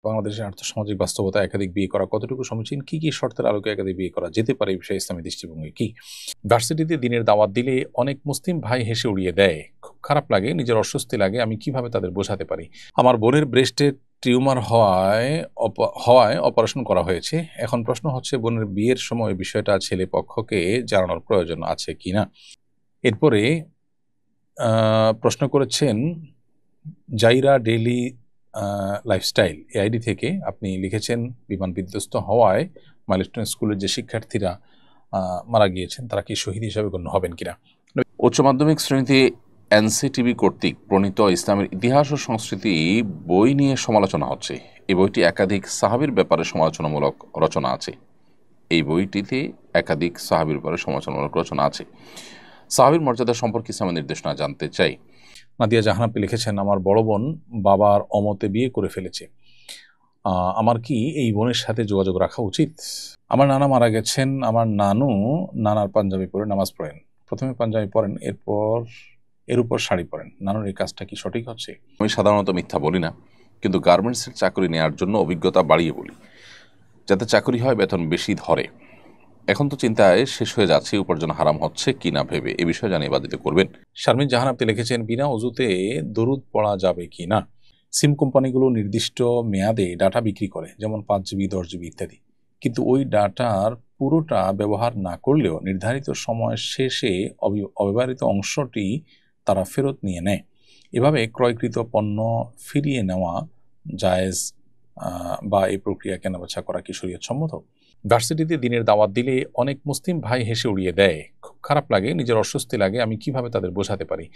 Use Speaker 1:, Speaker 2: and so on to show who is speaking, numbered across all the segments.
Speaker 1: বাংলাদেশের আর্থসামাজিক বাস্তবতা একাধিক বিয়ে করা কতটুকু সমীচীন, কি কি শর্তের আলোকে একাধিক বিয়ে করা যেতে পারে, এই বিষয়ে ইসলামী দৃষ্টিভঙ্গি কি? ভার্সিটিতে দিনের দাওয়াত দিলে অনেক মুসলিম ভাই হেসে উড়িয়ে দেয়, খুব খারাপ লাগে, নিজের অস্বস্তি লাগে, আমি কিভাবে তাদের বোঝাতে পারি? আমার বোনের ব্রেস্টে টিউমার হওয়ায় অপারেশন করা হয়েছে। এখন প্রশ্ন হচ্ছে, বোনের বিয়ের সময় বিষয়টা ছেলে পক্ষকে জানানোর প্রয়োজন আছে কিনা। এরপরে প্রশ্ন করেছেন জাইরা ডেইলি লাইফস্টাইল এই আইডি থেকে। আপনি লিখেছেন, বিমান বিধ্বস্ত হওয়ায় মাইলস্টোন স্কুলের যে শিক্ষার্থীরা মারা গিয়েছেন তারা কি শহীদ হিসাবে গণ্য হবেন কিনা।
Speaker 2: উচ্চ মাধ্যমিক শ্রেণীতে এনসিটিবি কর্তৃক প্রণীত ইসলামের ইতিহাস ও সংস্কৃতি বই নিয়ে সমালোচনা হচ্ছে। এই বইটি একাধিক সাহাবীর ব্যাপারে সমালোচনামূলক রচনা আছে। সাহাবীর মর্যাদা সম্পর্কে ইসলামের নির্দেশনা জানতে চাই।
Speaker 1: নাদিয়া জাহান আপনি লিখেছেন, আমার বড় বোন বাবার অমতে বিয়ে করে ফেলেছে, আমার কি এই বোনের সাথে যোগাযোগ রাখা উচিত? আমার নানা মারা গেছেন, আমার নানার পাঞ্জাবি পরে নামাজ পড়েন, প্রথমে পাঞ্জাবি পরেন, এর উপর শাড়ি পরেন, নানুর এই কাজটা কি সঠিক হচ্ছে?
Speaker 2: আমি সাধারণত মিথ্যা বলি না, কিন্তু গার্মেন্টসের চাকরি নেওয়ার জন্য অভিজ্ঞতা বাড়িয়ে বলি, যাতে চাকরি হয়, বেতন বেশি ধরে। এখন তো চিন্তায় শেষ হয়ে যাচ্ছে উপার্জন হারাম হচ্ছে কিনা ভেবে। এ বিষয়ে জানিয়ে বাধিত করবেন।
Speaker 1: শারমিন জাহান আপনি লিখেছেন, বিনা অজুতে দরুদ পড়া যাবে কি না? সিম কোম্পানিগুলো নির্দিষ্ট মেয়াদে ডাটা বিক্রি করে, যেমন 5 GB 10 GB ইত্যাদি, কিন্তু ওই ডাটার পুরোটা ব্যবহার না করলেও নির্ধারিত সময় শেষে অব্যবহৃত অংশটি তারা ফেরত নিয়ে নেয়। এভাবে ক্রয়কৃত পণ্য ফিরিয়ে নেওয়া জায়েজ বা এই প্রক্রিয়া কেনাবেচা করা কি শরীয়তসম্মত? ভার্সিটিতে দিনের দাওয়াত দিলে অনেক মুসলিম ভাই হেসে উড়িয়ে দেয়, খুব খারাপ লাগে, নিজের অস্বস্তি লাগে, আমি কিভাবে তাদের বোঝাতে পারি?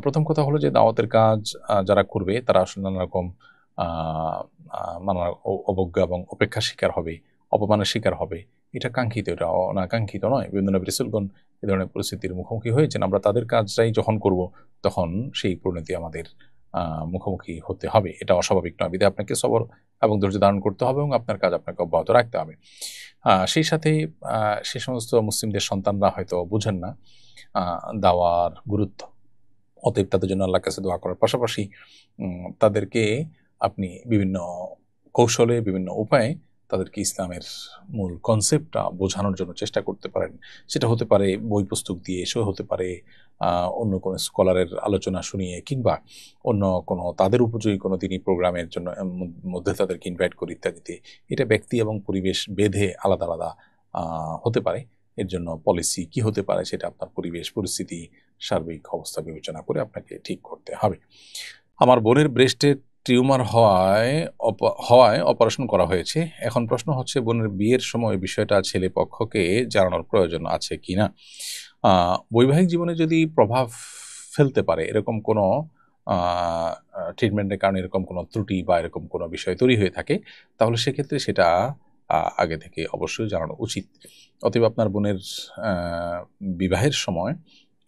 Speaker 1: প্রথম কথা হলো যে দাওয়াতের কাজ যারা করবে তারা আসলে নানা রকম অবজ্ঞা এবং অপেক্ষার শিকার হবে, অপমানের শিকার হবে। এটা কাঙ্ক্ষিত, এটা অনাকাঙ্ক্ষিত নয়। বিভিন্ন নবী রাসূলগণ এই ধরনের পরিস্থিতির মুখোমুখি হয়েছেন। আমরা তাদের কাজটাই যখন করব তখন সেই পরিণতি আমাদের মুখোমুখি হতে হবে। এটা অস্বাভাবিক নয়। বিধায় আপনাকে সবর এবং ধৈর্য ধারণ করতে হবে এবং আপনার কাজ আপনাকে অব্যাহত রাখতে হবে। সেই সাথে সে সমস্ত মুসলিমদের সন্তানরা হয়তো বুঝেন না দাওয়ার গুরুত্ব। অতএব তাদের জন্য আল্লাহর কাছে দোয়া করার পাশাপাশি তাদেরকে আপনি বিভিন্ন কৌশলে, বিভিন্ন উপায়ে তাদেরকে ইসলামের মূল কনসেপ্টটা বোঝানোর জন্য চেষ্টা করতে পারেন। সেটা হতে পারে বই পুস্তক দিয়ে, সেও হতে পারে অন্য কোনো স্কলারের আলোচনা শুনিয়ে, কিংবা অন্য কোনো তাদের উপযোগী কোনো দিনই প্রোগ্রামের জন্য মধ্যে তাদেরকে ইনভাইট করি ইত্যাদিতে। এটা ব্যক্তি এবং পরিবেশ ভেদে আলাদা আলাদা হতে পারে। এর জন্য পলিসি কি হতে পারে সেটা আপনার পরিবেশ, পরিস্থিতি, সার্বিক অবস্থা বিবেচনা করে আপনাকে ঠিক করতে হবে। আমার বোনের ব্রেস্টে টিউমার হওয়ায় অপারেশন করা হয়েছে। এখন প্রশ্ন হচ্ছে, বোনের বিয়ের সময় বিষয়টা ছেলে পক্ষকে জানানোর প্রয়োজন আছে কিনা। বৈবাহিক জীবনে যদি প্রভাব ফেলতে পারে এরকম কোনো ট্রিটমেন্টের কারণে এরকম কোনো ত্রুটি বা এরকম কোনো বিষয় তৈরি হয়ে থাকে, তাহলে সেক্ষেত্রে সেটা আগে থেকে অবশ্যই জানানো উচিত। অতএব আপনার বোনের বিবাহের সময়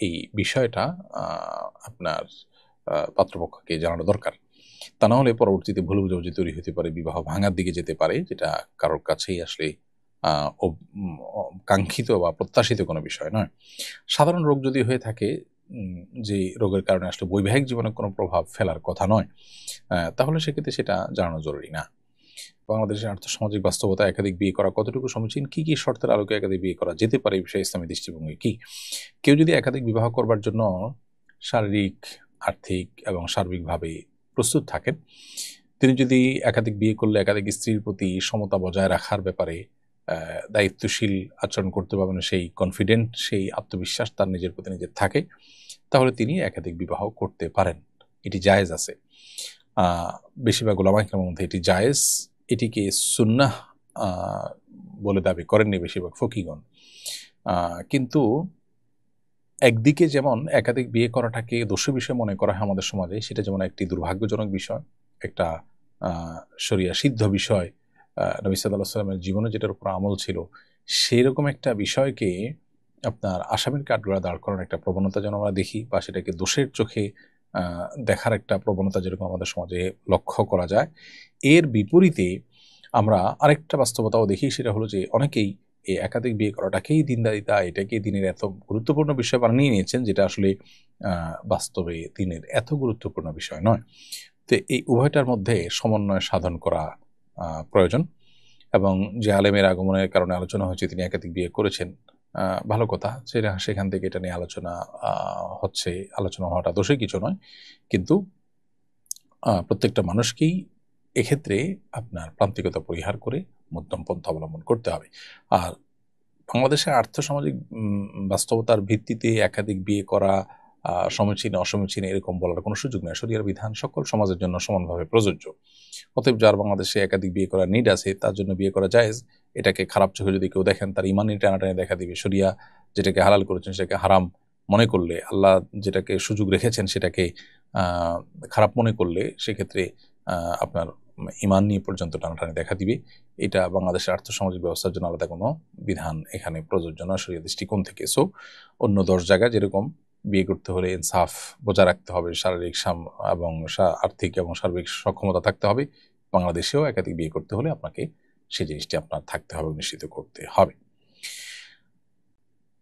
Speaker 1: এই বিষয়টা আপনার পাত্রপক্ষকে জানানো দরকার। তা না হলে পরবর্তীতে ভুল বুঝাবুঝি তৈরি হতে পারে, বিবাহ ভাঙার দিকে যেতে পারে, যেটা কারোর কাছেই আসলে কাঙ্ক্ষিত বা প্রত্যাশিত কোনো বিষয় নয়। সাধারণ রোগ যদি হয়ে থাকে, যে রোগের কারণে আসলে বৈবাহিক জীবনে কোনো প্রভাব ফেলার কথা নয়, তাহলে সেক্ষেত্রে সেটা জানানো জরুরি না। বাংলাদেশের আর্থসামাজিক বাস্তবতা একাধিক বিয়ে করা কতটুকু সমীচীন, কি কি শর্তের আলোকে একাধিক বিয়ে করা যেতে পারে, এই বিষয়ে ইসলামী দৃষ্টিভঙ্গি কি? কেউ যদি একাধিক বিবাহ করবার জন্য শারীরিক, আর্থিক এবং সার্বিকভাবে প্রস্তুত থাকেন, তিনি যদি একাধিক বিয়ে করলে একাধিক স্ত্রীর প্রতি সমতা বজায় রাখার ব্যাপারে দায়িত্বশীল আচরণ করতে পারবেন, সেই কনফিডেন্ট, সেই আত্মবিশ্বাস তার নিজের প্রতি নিজের থাকে, তাহলে তিনি একাধিক বিবাহ করতে পারেন। এটি জায়েজ আছে। বেশিরভাগ উলামা ইকরামের মধ্যে এটি জায়েজ, এটিকে সুন্নাহ বলে দাবি করেননি বেশিরভাগ ফকিগণ। কিন্তু একদিকে যেমন একাধিক বিয়ে করাটাকে দোষী বিষয় মনে করা হয় আমাদের সমাজে, সেটা যেমন একটি দুর্ভাগ্যজনক বিষয়, একটা শরিয়া সিদ্ধ বিষয়, নবী সাল্লাল্লাহু আলাইহি ওয়াসাল্লামের জীবনে যেটার উপর আমল ছিল, সেরকম একটা বিষয়কে আপনার আসামির কাঠগড়ায় দাঁড় করানোর একটা প্রবণতা যেন আমরা দেখি, বা সেটাকে দোষের চোখে দেখার একটা প্রবণতা যেরকম আমাদের সমাজে লক্ষ্য করা যায়। এর বিপরীতে আমরা আরেকটা বাস্তবতাও দেখি, সেটা হলো যে অনেকেই এই একাধিক বিয়ে করাটাকেই দিনদারিতা, এটাকে দিনের এত গুরুত্বপূর্ণ বিষয় বানিয়ে নিয়েছেন, যেটা আসলে বাস্তবে দিনের এত গুরুত্বপূর্ণ বিষয় নয়। তো এই উভয়টার মধ্যে সমন্বয় সাধন করা প্রয়োজন। এবং যে আলেমের আগমনের কারণে আলোচনা হয়েছে তিনি একাধিক বিয়ে করেছেন, ভালো কথা, সেখান থেকে এটা নিয়ে আলোচনা হচ্ছে। আলোচনা হওয়াটা দোষের কিছু নয়, কিন্তু প্রত্যেকটা মানুষকেই এক্ষেত্রে আপনার প্রান্তিকতা পরিহার করে মধ্যম পন্থা অবলম্বন করতে হবে। আর বাংলাদেশের আর্থসামাজিক বাস্তবতার ভিত্তিতে একাধিক বিয়ে করা সমীচীন অসমীচীন এরকম বলার কোনো সুযোগ নেই। শরিয়ার বিধান সকল সমাজের জন্য সমানভাবে প্রযোজ্য। অতএব যার বাংলাদেশে একাধিক বিয়ে করার নিড আছে তার জন্য বিয়ে করা জায়েজ। এটাকে খারাপ চোখে যদি কেউ দেখেন তার ইমানি টানাটানি দেখা দিবে। শরিয়া যেটাকে হালাল করেছেন সেটাকে হারাম মনে করলে, আল্লাহ যেটাকে সুযোগ রেখেছেন সেটাকে খারাপ মনে করলে, সেক্ষেত্রে আপনার ইমান নিয়ে পর্যন্ত টানাটানি দেখা দিবে। এটা বাংলাদেশের আর্থসামাজিক ব্যবস্থার জন্য আলাদা কোনো বিধান এখানে প্রযোজ্য নয় শরিয়া দৃষ্টিকোণ থেকে। সো অন্য 10 জায়গায় যেরকম বিয়ে করতে হলে ইনসাফ বজায় রাখতে হবে, শারীরিক এবং আর্থিক এবং সার্বিক সক্ষমতা থাকতে হবে, বাংলাদেশেও একাধিক বিয়ে করতে হলে আপনাকে সেই জিনিসটি আপনার থাকতে হবে, নিশ্চিত করতে হবে।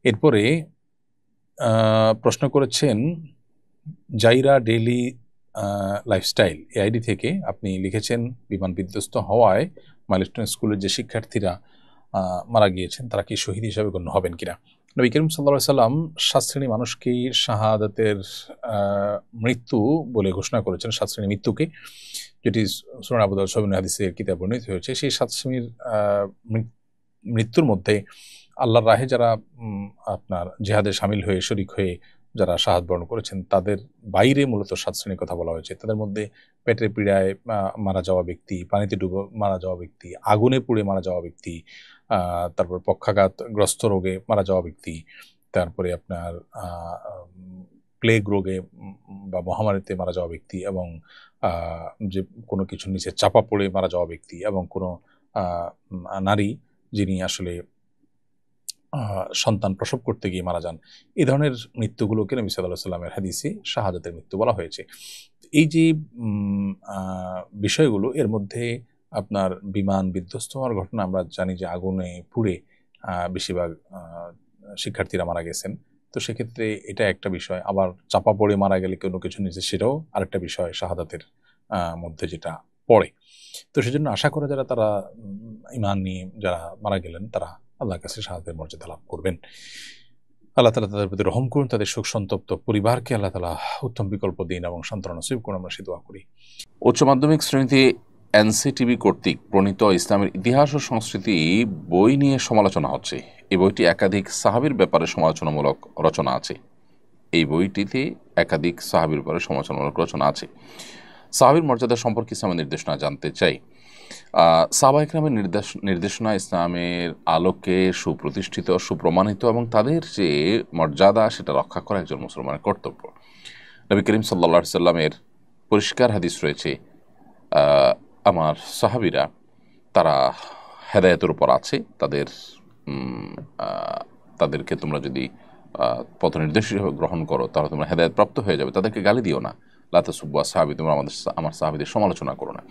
Speaker 1: এরপরে প্রশ্ন করেছেন জাইরা ডেইলি লাইফস্টাইল এই আইডি থেকে, আপনি লিখেছেন বিমান বিধ্বস্ত হওয়ায় মাইলস্টোন স্কুলের যে শিক্ষার্থীরা মারা গিয়েছেন তারা কি শহীদ হিসাবে গণ্য হবেন কিনা। নবী করিম সাল্লাল্লাহু আলাইহি সাল্লাম 7 শ্রেণী মানুষকেই শাহাদাতের মৃত্যু বলে ঘোষণা করেছেন, 7 শ্রেণী মৃত্যুকে, যেটি সুনান আবু দাউদ সহিহ হাদিসের কিতাবে বর্ণিত হয়েছে। সেই 7 শ্রেণীর মৃত্যুর মধ্যে আল্লাহর রাহে যারা আপনার জিহাদে শামিল হয়ে শরিক হয়ে যারা শাহাদ বরণ করেছেন তাদের বাইরে মূলত 7 শ্রেণীর কথা বলা হয়েছে। তাদের মধ্যে পেটের পীড়ায় মারা যাওয়া ব্যক্তি, পানিতে ডুবে মারা যাওয়া ব্যক্তি, আগুনে পুড়ে মারা যাওয়া ব্যক্তি, তারপর পক্ষাঘাতগ্রস্ত রোগে মারা যাওয়া ব্যক্তি, তারপরে আপনার প্লেগ রোগে বা মহামারীতে মারা যাওয়া ব্যক্তি, এবং যে কোনো কিছুর নিচে চাপা পড়ে মারা যাওয়া ব্যক্তি, এবং কোনো নারী যিনি আসলে সন্তান প্রসব করতে গিয়ে মারা যান, এই ধরনের মৃত্যুগুলোকে নবী সাল্লাল্লাহু আলাইহি ওয়াসাল্লামের হাদিসে শাহাদাতের মৃত্যু বলা হয়েছে। এই যে বিষয়গুলো, এর মধ্যে আপনার বিমান বিধ্বস্ত হওয়ার ঘটনা আমরা জানি যে আগুনে পুড়ে বেশিরভাগ শিক্ষার্থীরা মারা গেছেন। তো সেক্ষেত্রে এটা একটা বিষয়। আবার চাপা পড়ে মারা গেলে কোনো কিছু নিচে, সেটাও আরেকটা বিষয় শাহাদাতের মধ্যে যেটা পড়ে। তো সেজন্য আশা করে যারা তারা ইমান নিয়ে যারা মারা গেলেন তারা আল্লাহর কাছে শাহাদাতের মর্যাদা লাভ করবেন। আল্লাহ তাআলা তাদের প্রতি রহম করুন, তাদের শোক সন্তপ্ত পরিবারকে আল্লাহ তাআলা উত্তম বিকল্প দিন এবং সান্ত্বনা নসিব করুন, আমরা সে দোয়া করি।
Speaker 2: উচ্চ মাধ্যমিক শ্রেণীতে এনসিটিবি কর্তৃক প্রণীত ইসলামের ইতিহাস ও সংস্কৃতি বই নিয়ে সমালোচনা হচ্ছে। এই বইটি একাধিক সাহাবীর ব্যাপারে সমালোচনামূলক রচনা আছে। এই বইটিতে একাধিক সাহাবীর ব্যাপারে সমালোচনামূলক রচনা আছে। সাহাবীর মর্যাদা সম্পর্কে ইসলামের নির্দেশনা জানতে চাই। সাহাবা ইকরামের নির্দেশনা ইসলামের আলোকে সুপ্রতিষ্ঠিত, সুপ্রমাণিত এবং তাদের যে মর্যাদা সেটা রক্ষা করা একজন মুসলমানের কর্তব্য। নবী করিম সাল্লাল্লাহু আলাইহি সাল্লামের পরিষ্কার হাদিস রয়েছে, আমার সাহাবীরা তারা হেদায়েতের উপর আছে, তাদেরকে তোমরা যদি পথ নির্দেশ হিসেবে গ্রহণ করো তাহলে তোমরা হেদায়েত প্রাপ্ত হয়ে যাবে। তাদেরকে গালি দিও না, লা তাসুব্বু আসহাবী, তোমরা আমার সাহাবীদের সমালোচনা করো না।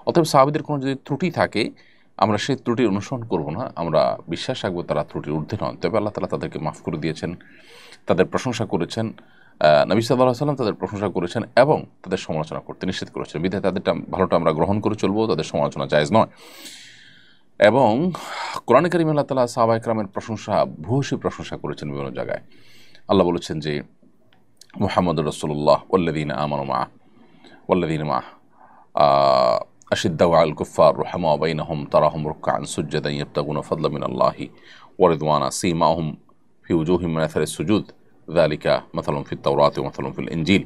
Speaker 2: অতএব সাহাবীদের কোনো যদি ত্রুটি থাকে আমরা সেই ত্রুটির অনুসরণ করব না, আমরা বিশ্বাস রাখবো তারা ত্রুটির ঊর্ধ্বে নন। তবে আল্লাহ তাআলা তাদেরকে মাফ করে দিয়েছেন, তাদের প্রশংসা করেছেন, নবী সাল্লাল্লাহু আলাইহি ওয়াসাল্লাম তাদের প্রশংসা করেছেন এবং তাদের সমালোচনা করতে নিষেধ করেছেন। বিধায় তাদেরটা ভালোটা আমরা গ্রহণ করে চলবো, তাদের সমালোচনা জায়েজ নয়। এবং কোরআনে কারিমে আল্লাহ তাআলা সাহাবা ইকরামের প্রশংসা, ভূয়সী প্রশংসা করেছেন বিভিন্ন জায়গায়। আল্লাহ বলেছেন যে মুহাম্মদুর রাসূলুল্লাহ ওয়াল্লাযীনা আমানু মাআহু আশিদ্দাউ আলাল কুফফার রুহামাউ বাইনাহুম তারাহুম রুকআন সুজদান ইয়াবতাগুনা ফাদলাম মিনাল্লাহি ওয়া রিদওয়ানা সীমাহুম ফি উজুহিহিম মিন আথারিস সুজুদ যালিকা মাসালুন ফিত তাওরাতি ওয়া মাসালুন ফিল ইনজিল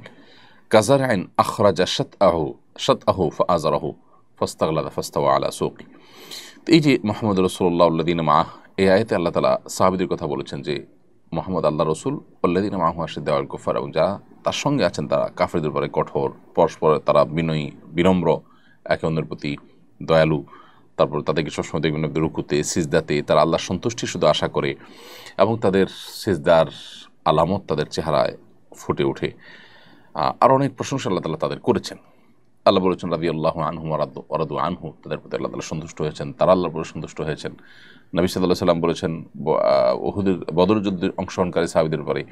Speaker 2: কাযারইন আখরাজা শাতআহু ফাআযারাহু ফাস্তাগলাযা ফাস্তাওয়া আলা সুকি। এই যে মুহাম্মদ রাসূলুল্লাহ ওয়াল্লাযীনা মাআহু, এই আয়াতে আল্লাহ তাআলা সাহাবীদের কথা বলেছেন যে মুহাম্মদ আল্লাহ রসুল ওয়াল্লাযীনা মাআহু আশিদ্দাউ আলাল কুফফার, এবং যারা তার সঙ্গে আছেন তারা কাফেরদের উপরে কঠোর, পরস্পরে তারা বিনয়ী, বিনম্র, একে অন্যের প্রতি দয়ালু। তারপর তাদেরকে সবসময় দেখবেন রুকুতে সিজদাতে তারা আল্লাহর সন্তুষ্টি শুধু আশা করে, এবং তাদের সিজদার আলামত তাদের চেহারায় ফুটে ওঠে। আর অনেক প্রশংসা আল্লাহ তাআলা তাদের করেছেন। আল্লাহ বলেছেন রাদিয়াল্লাহু আনহুম ওয়া রাদু আনহু, তাদের প্রতি আল্লাহ তাআলা সন্তুষ্ট হয়েছেন, তারা আল্লাহর প্রতি সন্তুষ্ট হয়েছেন। নবী সাল্লাল্লাহু আলাইহি ওয়াসাল্লাম বলেছেন উহুদের বদর যুদ্ধে অংশগ্রহণকারী সাহাবীদের ব্যাপারে,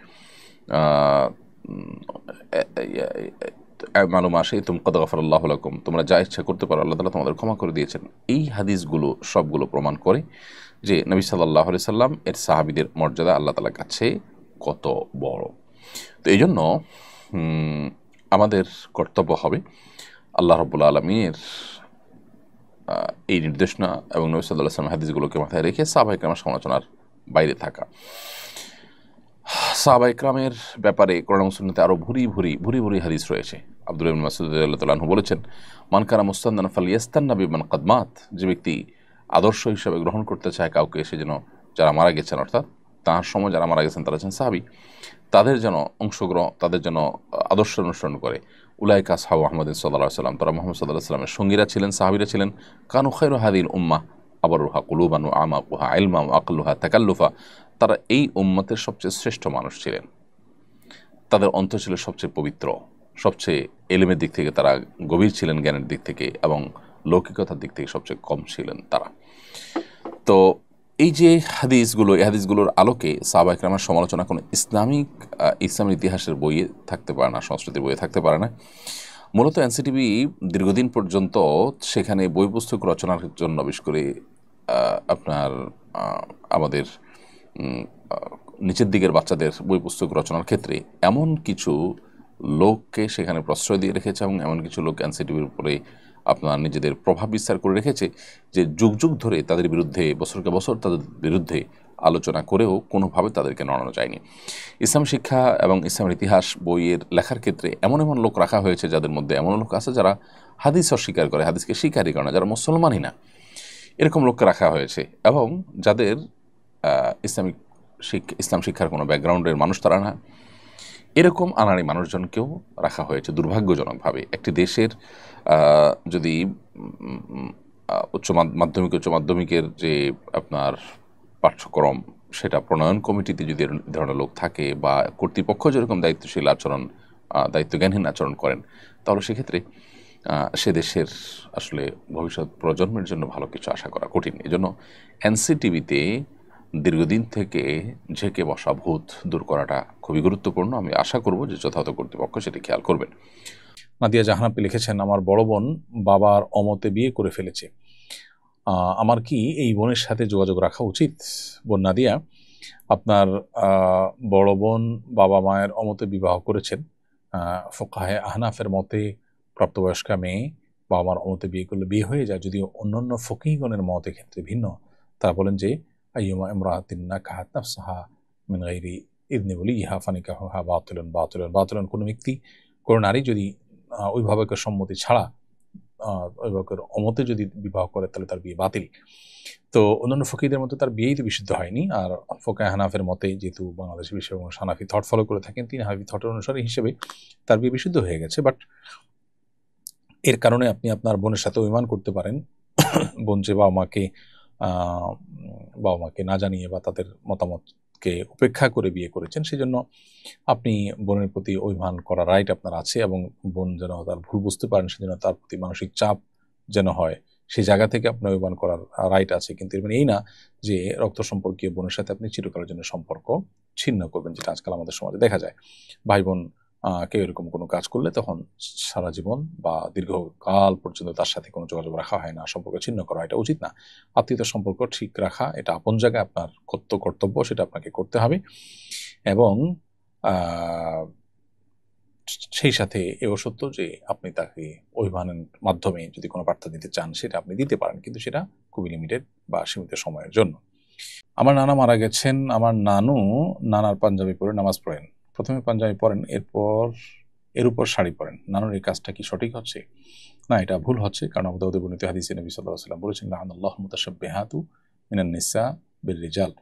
Speaker 2: মালুম আসে তুম কদ গফারাল্লাহু লাকুম, তোমরা যা ইচ্ছা করতে পারো, আল্লাহ তাআলা তোমাদের ক্ষমা করে দিয়েছেন। এই হাদিসগুলো সবগুলো প্রমাণ করে যে নবী সাল্লাল্লাহু আলাইহি সাল্লাম এর সাহাবীদের মর্যাদা আল্লাহ তাআলার কাছে কত বড়। তো এই জন্য আমাদের কর্তব্য হবে আল্লাহ রাব্বুল আলামিনের এই নির্দেশনা এবং নবী সাল্লাল্লাহু আলাইহি ওয়াসাল্লাম হাদিসগুলোকে মাথায় রেখে সাহাবায়ে কেরামের সমালোচনার বাইরে থাকা। সাহাবায়ে কেরামের ব্যাপারে কোরআন এবং সুন্নাতে আরও ভুরি ভুরি হাদিস রয়েছে। আব্দুল্লাহ ইবনে মাসউদ রাদিয়াল্লাহু তাআলা আনহু বলেছেন, মান কানা মুস্তান্নান ফালইয়াস্তান্না বিমান ক্বাদ মাত, যে ব্যক্তি আদর্শ হিসেবে গ্রহণ করতে চায় কাউকে, সে যেন যারা মারা গেছেন, অর্থাৎ তাঁর সময় যারা মারা গেছেন তারা হচ্ছেন সাহাবী, তাদের যেন তাদের যেন আদর্শ অনুসরণ করে। উলাইকা আসহাবু মুহাম্মাদিন সাল্লাল্লাহু আলাইহি ওয়াসাল্লাম, তারা মুহাম্মদ সাল্লাল্লাহু আলাইহি ওয়াসাল্লামের সঙ্গীরা ছিলেন, সাহাবীরা ছিলেন। কানু খায়রু হাযিহিল উম্মাহ আবরুহা কুলুবান ওয়া আমাকুহা ইলমান ওয়া আকাল্লুহা তাকাল্লুফা, তারা এই উম্মতের সবচেয়ে শ্রেষ্ঠ মানুষ ছিলেন, তাদের অন্তর ছিল সবচেয়ে পবিত্র, সবচেয়ে এলেমের দিক থেকে তারা গভীর ছিলেন, জ্ঞানের দিক থেকে, এবং লৌকিকতার দিক থেকে সবচেয়ে কম ছিলেন তারা। তো এই যে হাদিসগুলো, এই হাদিসগুলোর আলোকে সাহাবায়ে কেরামের সমালোচনা কোনো ইসলামের ইতিহাসের বইয়ে থাকতে পারে না, সংস্কৃতির বইয়ে থাকতে পারে না। মূলত এনসিটিভি দীর্ঘদিন পর্যন্ত সেখানে বই পুস্তক রচনার জন্য, বিশেষ করে আপনার আমাদের নিচের দিকের বাচ্চাদের বই পুস্তক রচনার ক্ষেত্রে এমন কিছু লোককে সেখানে প্রশ্রয় দিয়ে রেখেছে, এবং এমন কিছু লোক এনসিটিভির উপরে আপনার নিজেদের প্রভাব বিস্তার করে রেখেছে যে যুগ যুগ ধরে তাদের বিরুদ্ধে, বছরকে বছর তাদের বিরুদ্ধে আলোচনা করেও কোনোভাবে তাদেরকে নড়ানো যায়নি। ইসলাম শিক্ষা এবং ইসলামের ইতিহাস বইয়ের লেখার ক্ষেত্রে এমন এমন লোক রাখা হয়েছে যাদের মধ্যে এমন লোক আছে যারা হাদিস অস্বীকার করে, হাদিসকে স্বীকারই করে না, যারা মুসলমানই না, এরকম লোককে রাখা হয়েছে, এবং যাদের ইসলাম শিক্ষার কোনো ব্যাকগ্রাউন্ডের মানুষ তারা না, এরকম আনাড়ি মানুষজনকেও রাখা হয়েছে দুর্ভাগ্যজনকভাবে। একটি দেশের যদি উচ্চ মাধ্যমিকের যে আপনার পাঠ্যক্রম, সেটা প্রণয়ন কমিটিতে যদি ধরনের লোক থাকে, বা কর্তৃপক্ষ যেরকম দায়িত্বজ্ঞানহীন আচরণ করেন, তাহলে সেক্ষেত্রে সে দেশের আসলে ভবিষ্যৎ প্রজন্মের জন্য ভালো কিছু আশা করা কঠিন। এজন্য এনসিটিভিতে দীর্ঘদিন থেকে ঝেঁকে বসা ভূত দূর করাটা খুবই গুরুত্বপূর্ণ। আমি আশা করব যে যথাযথ কর্তৃপক্ষ সেটি খেয়াল করবেন।
Speaker 1: নাদিয়া জাহানাপি লিখেছেন, আমার বড় বোন বাবার অমতে বিয়ে করে ফেলেছে, আমার কি এই বোনের সাথে যোগাযোগ রাখা উচিত? বোন নাদিয়া, আপনার বড় বোন বাবা মায়ের অমতে বিবাহ করেছেন। ফুকাহে আহনাফের মতে প্রাপ্তবয়স্কা মেয়ে বাবা মার অমতে বিয়ে করলে বিয়ে হয়ে যায়, যদিও অন্যান্য ফকিহগণের মতের ক্ষেত্রে ভিন্ন। তারা বলেন যে আইয়ুমা ইমরাআতিন নাকাহাত নাফসাহা মিন গায়রি ইযনি ওয়ালিহা ফানিকাহুহা বাতিলুন, কোনো ব্যক্তি, কোনো নারী যদি অভিভাবকের সম্মতি ছাড়া অভিভাবকের অমতে যদি বিবাহ করে তাহলে তার বিয়ে বাতিল। তো অন্যান্য ফকিহদের মতে তার বিয়েই তো বিশুদ্ধ হয়নি। আর ফোকায়ে হানাফের মতে, যেহেতু বাংলাদেশের বিষয় এবং হানাফি থট ফলো করে থাকেন, তিনি হানাফি থটের অনুসারী হিসেবে তার বিয়ে বিশুদ্ধ হয়ে গেছে। বাট এর কারণে আপনি আপনার বোনের সাথে অভিমান করতে পারেন। বোন যে বাবা মাকে না জানিয়ে বা তাদের মতামতকে উপেক্ষা করে বিয়ে করেছেন, সেজন্য আপনি বোনের প্রতি অভিমান করার রাইট আপনার আছে, এবং বোন যেন তার ভুল বুঝতে পারেন, সেজন্য তার প্রতি মানসিক চাপ যেন হয়, সেই জায়গা থেকে আপনার অভিমান করার রাইট আছে। কিন্তু এর মানে এই না যে রক্ত সম্পর্কীয় বোনের সাথে আপনি চিরকালের জন্য সম্পর্ক ছিন্ন করবেন, যেটা আজকাল আমাদের সমাজে দেখা যায়। ভাই বোন কেউ এরকম কোনো কাজ করলে তখন সারা জীবন বা দীর্ঘকাল পর্যন্ত তার সাথে কোনো যোগাযোগ রাখা হয় না, সম্পর্ক ছিন্ন করা, এটা উচিত না। আত্মীয়তার সম্পর্ক ঠিক রাখা, এটা আপন জায়গায় আপনার কর্তব্য, সেটা আপনাকে করতে হবে। এবং সেই সাথে এও সত্য যে আপনি তাকে অভিমানের মাধ্যমে যদি কোনো বার্তা দিতে চান, সেটা আপনি দিতে পারেন, কিন্তু সেটা খুবই লিমিটেড বা সীমিত সময়ের জন্য। আমার নানা মারা গেছেন, আমার নানার পাঞ্জাবি পরে নামাজ পড়েন, প্রথমে পাঞ্জাবি পরেন, এর উপর শাড়ি পরেন, নানুর এই কাজটা কি সঠিক হচ্ছে? না, এটা ভুল হচ্ছে। কারণ আবু দাউদে বর্ণিত হাদিসে নবী সাল্লাল্লাহু আলাইহি ওয়াসাল্লাম বলেছেন, লাআনাল্লাহু মুতাশাব্বিহাতু মিনান নিসা বির-রিজাল,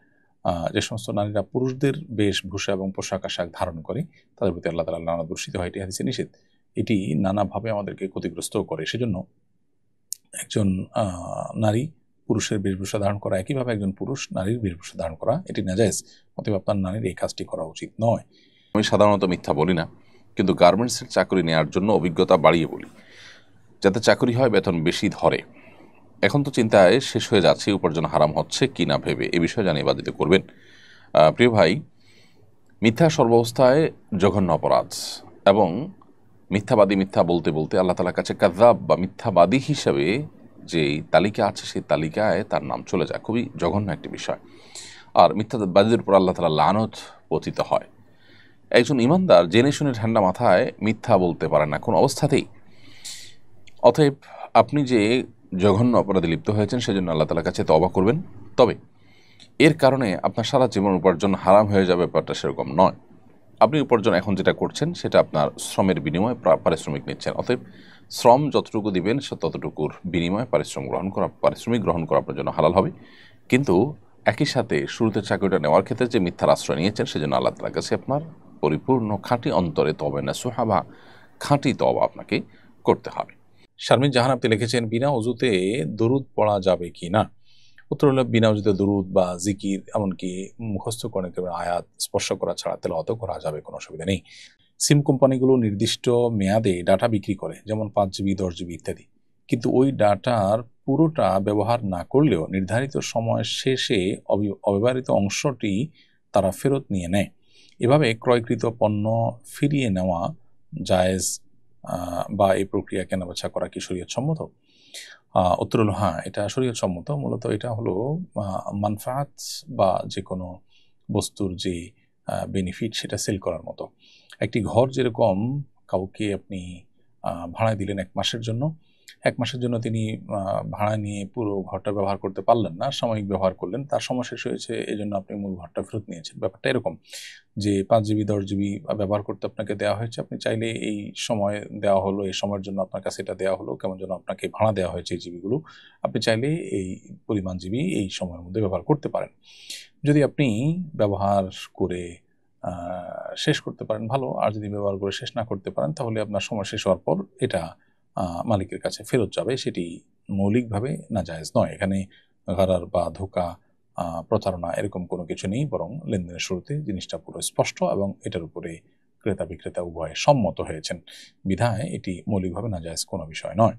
Speaker 1: যে সমস্ত নারীরা পুরুষদের বেশভূষা এবং পোশাক আশাক ধারণ করে, তাদের প্রতি আল্লাহ তাআলা লানত বর্ষিত হয়, এটি হাদিসে নিষেধ। এটি নানাভাবে আমাদেরকে ক্ষতিগ্রস্ত করে। সেজন্য একজন নারী পুরুষের বেশভূষা ধারণ করা, একইভাবে একজন পুরুষ নারীর বেশভূষা ধারণ করা, এটি নাজায়েজ। অতএব আপনার নারীর এই কাজটি করা উচিত নয়।
Speaker 2: আমি সাধারণত মিথ্যা বলি না, কিন্তু গার্মেন্টসের চাকরি নেওয়ার জন্য অভিজ্ঞতা বাড়িয়ে বলি, যাতে চাকরি হয়, বেতন বেশি ধরে। এখন তো চিন্তায় শেষ হয়ে যাচ্ছে উপার্জন হারাম হচ্ছে কি না ভেবে, এ বিষয়ে জানিয়ে বাধিত করবেন। প্রিয় ভাই, মিথ্যা সর্বাবস্থায় জঘন্য অপরাধ, এবং মিথ্যাবাদী মিথ্যা বলতে বলতে আল্লাহ তাআলার কাছে কাযযাব বা মিথ্যাবাদী হিসেবে যেই তালিকা আছে সেই তালিকায় তার নাম চলে যায়। খুবই জঘন্য একটি বিষয়। আর মিথ্যাবাদীদের উপর আল্লাহ তাআলা লানত পতিত হয়। একজন ইমানদার জেনে শুনে ঠান্ডা মাথায় মিথ্যা বলতে পারে না কোন অবস্থাতেই। অতএব আপনি যে জঘন্য অপরাধে লিপ্ত হয়েছেন সেজন্য আল্লাহ তাআলার কাছে তওবা করবেন। তবে এর কারণে আপনার সারা জীবন উপার্জন হারাম হয়ে যাবে, ব্যাপারটা সেরকম নয়। আপনি উপার্জন এখন যেটা করছেন সেটা আপনার শ্রমের বিনিময়ে পারিশ্রমিক নিচ্ছেন। অতএব শ্রম যতটুকু দিবেন সে ততটুকুর বিনিময়ে পারিশ্রমিক গ্রহণ করা আপনার জন্য হালাল হবে। কিন্তু একই সাথে শুরুতে চাকরিটা নেওয়ার ক্ষেত্রে যে মিথ্যার আশ্রয় নিয়েছেন সেজন্য আল্লাহ তাআলার কাছে আপনার পরিপূর্ণ খাঁটি অন্তরে তওবা নাসুহা বা খাঁটি তওবা আপনাকে করতে হবে।
Speaker 1: শারমিন জাহান আপনি লিখেছেন, বিনা অজুতে দরুদ পড়া যাবে কি না? উত্তর হলো, বিনা অজুতে দরুদ বা জিকির এমনকি মুখস্থ করে একেবারে আয়াত স্পর্শ করা ছাড়া তেলাওয়াত করা যাবে, কোনো অসুবিধা নেই। সিম কোম্পানিগুলো নির্দিষ্ট মেয়াদে ডাটা বিক্রি করে, যেমন 5 GB 10 GB ইত্যাদি। কিন্তু ওই ডাটার পুরোটা ব্যবহার না করলেও নির্ধারিত সময় শেষে অব্যবহৃত অংশটি তারা ফেরত নিয়ে নেয়। এভাবে ক্রয়কৃত পণ্য ফিরিয়ে নেওয়া জায়েজ বা এই প্রক্রিয়া কেনাবেচা করা কি শরীয়ত সম্মত? উত্তর হলো হ্যাঁ, এটা শরীয়ত সম্মত। মূলত এটা হলো মানফাআত বা যে কোনো বস্তুর যে বেনিফিট সেটা সেল করার মতো। একটি ঘর যেরকম কাউকে আপনি ভাড়ায় দিলেন 1 মাসের জন্য। 1 মাসের জন্য তিনি ভাড়া নিয়ে পুরো ঘরটা ব্যবহার করতে পারলেন না, সাময়িক ব্যবহার করলেন। তার সময় শেষ হয়েছে, এজন্য আপনি মূল ঘরটা ফেরত নিয়েছেন। ব্যাপারটা এরকম যে 5 GB 10 GB ব্যবহার করতে আপনাকে দেওয়া হয়েছে। আপনি চাইলে এই সময় দেওয়া হলো, এই সময়ের জন্য আপনার কাছে এটা দেওয়া হলো, কেমন যেন আপনাকে ভাড়া দেওয়া হয়েছে এই জিবিগুলো। আপনি চাইলে এই পরিমাণ জিবি এই সময়ের মধ্যে ব্যবহার করতে পারেন। যদি আপনি ব্যবহার করে শেষ করতে পারেন ভালো, আর যদি ব্যবহার করে শেষ না করতে পারেন তাহলে আপনার সময় শেষ হওয়ার পর এটা মালিকের কাছে ফেরত যাবে। সেটি মৌলিকভাবে নাজায়েজ নয়। এখানে গারার বা ধোঁকা, প্রতারণা এরকম কোনো কিছু নেই, বরং লেনদেনের শুরুতে জিনিসটা পুরো স্পষ্ট এবং এটার উপরে ক্রেতা বিক্রেতা উভয়ে সম্মত হয়েছেন বিধায় এটি মৌলিকভাবে নাজায়েজ কোনো বিষয় নয়।